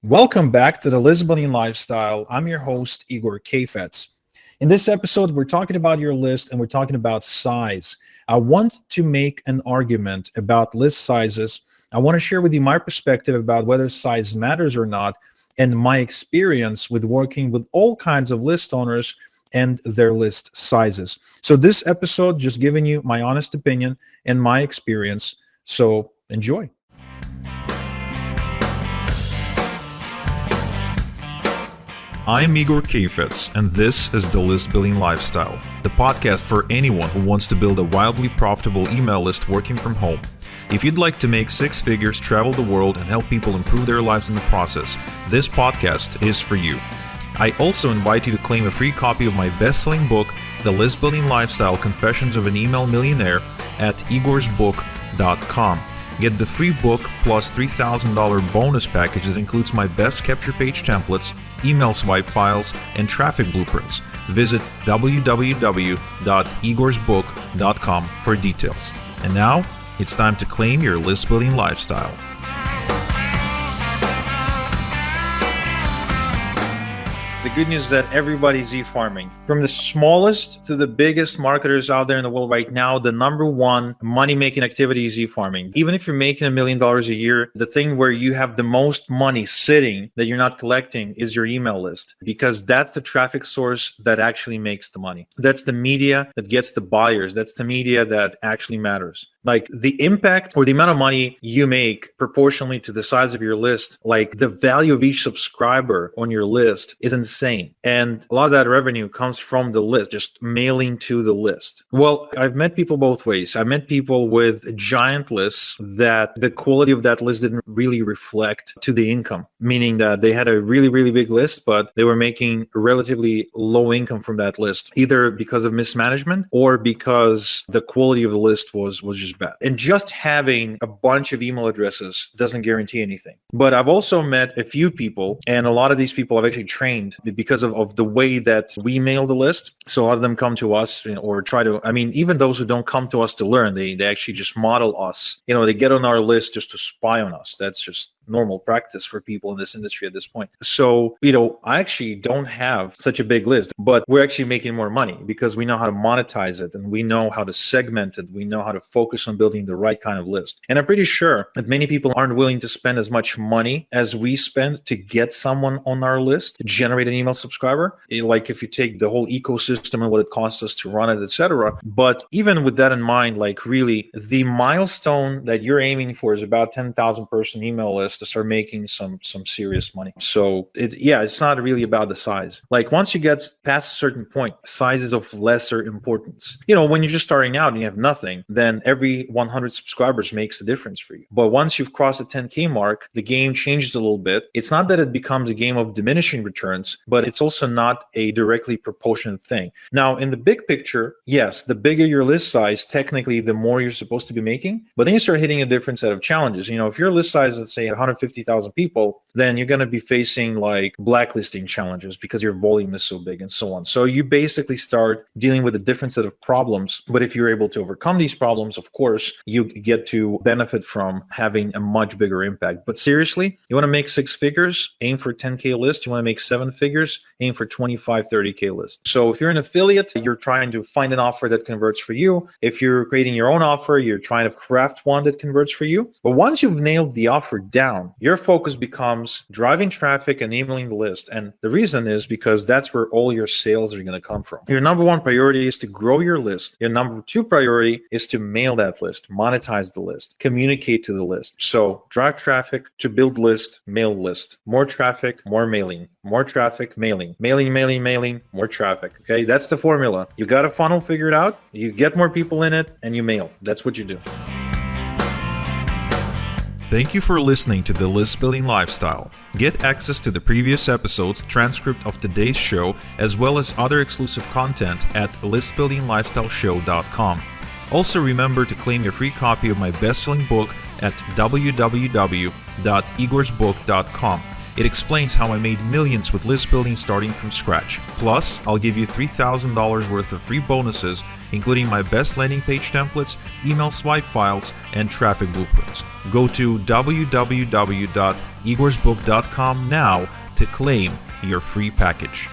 Welcome back to the Lisbonian Lifestyle. I'm your host, Igor Kheifets. In this episode, we're talking about your list and we're talking about size. I want to make an argument about list sizes. I want to share with you my perspective about whether size matters or not and my experience with working with all kinds of list owners and their list sizes. So this episode, just giving you my honest opinion and my experience. So enjoy. I'm Igor Kheifets, and this is the List Building Lifestyle, the podcast for anyone who wants to build a wildly profitable email list working from home. If you'd like to make six figures, travel the world, and help people improve their lives in the process, this podcast is for you. I also invite you to claim a free copy of my best-selling book, The List Building Lifestyle: Confessions of an Email Millionaire, at igorsbook.com. Get the free book plus $3,000 bonus package that includes my best capture page templates, email swipe files, and traffic blueprints. Visit www.igorsbook.com for details. And now, it's time to claim your list building lifestyle. The good news is that everybody's EFarming. From the smallest to the biggest marketers out there in the world right now, the number one money-making activity is EFarming. Even if you're making $1 million a year, the thing where you have the most money sitting that you're not collecting is your email list, because that's the traffic source that actually makes the money. That's the media that gets the buyers. That's the media that actually matters. Like the impact or the amount of money you make proportionally to the size of your list, like the value of each subscriber on your list is insane. And a lot of that revenue comes from the list, just mailing to the list. Well, I've met people both ways. I met people with giant lists that the quality of that list didn't really reflect to the income, meaning that they had a really, really big list, but they were making relatively low income from that list, either because of mismanagement or because the quality of the list was just bad. And just having a bunch of email addresses doesn't guarantee anything. But I've also met a few people, and a lot of these people I've actually trained because of the way that we mail the list. So a lot of them come to us or try to, even those who don't come to us to learn, they actually just model us. They get on our list just to spy on us. That's just normal practice for people in this industry at this point. So, I actually don't have such a big list, but we're actually making more money because we know how to monetize it and we know how to segment it. We know how to focus on building the right kind of list. And I'm pretty sure that many people aren't willing to spend as much money as we spend to get someone on our list, to generate an email subscriber. Like if you take the whole ecosystem and what it costs us to run it, etc. But even with that in mind, like really the milestone that you're aiming for is about 10,000 person email list to start making some serious money. So it's not really about the size. Like once you get past a certain point, size is of lesser importance. When you're just starting out and you have nothing, then every 100 subscribers makes a difference for you. But once you've crossed the 10K mark, the game changes a little bit. It's not that it becomes a game of diminishing returns, but it's also not a directly proportionate thing. Now, in the big picture, yes, the bigger your list size, technically, the more you're supposed to be making. But then you start hitting a different set of challenges. If your list size, let's say 150,000 people, then you're going to be facing like blacklisting challenges because your volume is so big and so on. So you basically start dealing with a different set of problems. But if you're able to overcome these problems, of course, you get to benefit from having a much bigger impact. But seriously, you want to make six figures, aim for 10K list. You want to make seven figures, aim for 25, 30K list. So if you're an affiliate, you're trying to find an offer that converts for you. If you're creating your own offer, you're trying to craft one that converts for you. But once you've nailed the offer down, your focus becomes driving traffic and emailing the list. And the reason is because that's where all your sales are going to come from. Your number one priority is to grow your list. Your number two priority is to mail that list, monetize the list, communicate to the list. So drive traffic to build list, mail list. More traffic, more mailing. More traffic, mailing. Mailing, more traffic. Okay, that's the formula. You got a funnel figured out, you get more people in it, and you mail. That's what you do. Thank you for listening to the List Building Lifestyle. Get access to the previous episodes, transcript of today's show, as well as other exclusive content at listbuildinglifestyleshow.com. Also remember to claim your free copy of my best-selling book at www.igorsbook.com. It explains how I made millions with list building starting from scratch. Plus, I'll give you $3,000 worth of free bonuses, including my best landing page templates, email swipe files, and traffic blueprints. Go to www.igorsbook.com now to claim your free package.